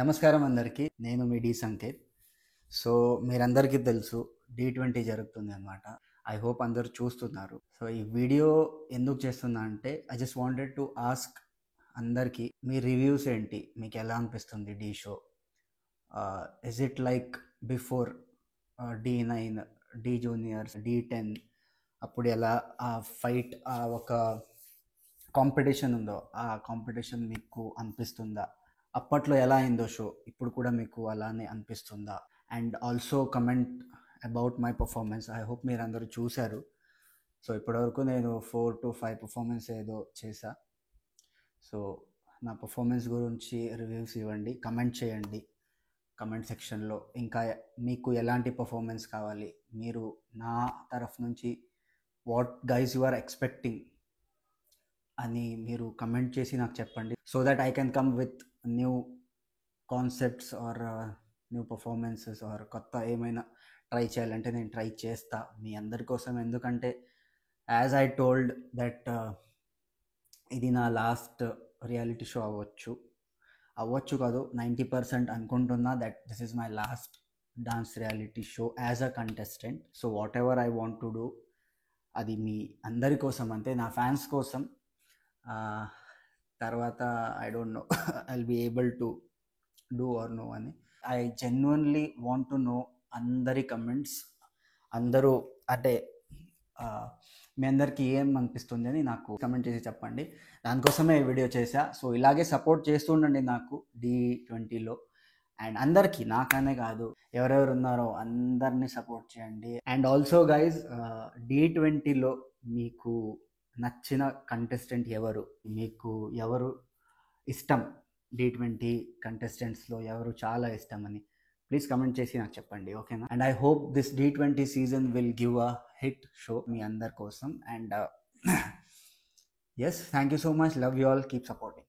నమస్కారం అందరికీ. నేను మీ డి సంకేత్. సో మీరందరికీ తెలుసు డి20 జరుగుతుంది అనమాట. ఐ హోప్ అందరూ చూస్తున్నారు. సో ఈ వీడియో ఎందుకు చేస్తున్నా అంటే I just wanted to ask అందరికీ మీ రివ్యూస్ ఏంటి, మీకు ఎలా అనిపిస్తుంది the show? Is it like before Dhee nine, Dhee Juniors, Dhee ten అప్పుడు ఎలా ఆ ఫైట్, ఆ ఒక కాంపిటీషన్ ఉందో ఆ కాంపిటీషన్ మీకు అనిపిస్తుందా? అప్పట్లో ఎలా అయిందో షో ఇప్పుడు కూడా మీకు అలానే అనిపిస్తుందా? And also comment about my performance. I hope మీరు అందరూ చూశారు. సో ఇప్పటివరకు నేను 4 to 5 పర్ఫార్మెన్స్ ఏదో చేశా. సో నా పర్ఫార్మెన్స్ గురించి రివ్యూస్ ఇవ్వండి, కమెంట్ చేయండి కమెంట్ సెక్షన్లో. ఇంకా మీకు ఎలాంటి పర్ఫార్మెన్స్ కావాలి, మీరు నా తరఫు నుంచి what guys you are expecting అని మీరు కమెంట్ చేసి నాకు చెప్పండి. So that I can come with new concepts or new performances or కొత్త ఏమైనా ట్రై చేయాలంటే నేను ట్రై చేస్తా మీ అందరి కోసం. ఎందుకంటే యాజ్ ఐ టోల్డ్ దట్ ఇది నా లాస్ట్ రియాలిటీ షో అవ్వచ్చు కాదు, 90% అనుకుంటున్నా that this is my last dance reality show as a contestant. So whatever I want to do అది మీ అందరి కోసం, అంతే, నా ఫ్యాన్స్ కోసం. తర్వాత I don't know I'll be able to do or no అని. I genuinely want to know అందరి కమెంట్స్. అందరూ అంటే మీ అందరికీ ఏం అనిపిస్తుంది అని నాకు కమెంట్ చేసి చెప్పండి. దానికోసమే ఈ వీడియో చేశా. సో ఇలాగే సపోర్ట్ చేస్తూ ఉండండి నాకు డి20లో. అండ్ అందరికీ, నాకనే కాదు, ఎవరెవరు ఉన్నారో అందరినీ సపోర్ట్ చేయండి. అండ్ ఆల్సో గైజ్, డి20లో మీకు నచ్చిన కంటెస్టెంట్ ఎవరు, మీకు ఎవరు ఇష్టం, డి20 కంటెస్టెంట్స్లో ఎవరు చాలా ఇష్టం అని ప్లీజ్ కమెంట్ చేసి నాకు చెప్పండి, ఓకేనా? అండ్ ఐ హోప్ దిస్ డి20 season will give a hit show మీ అందరి కోసం. And yes, thank you so much, love you all, keep supporting.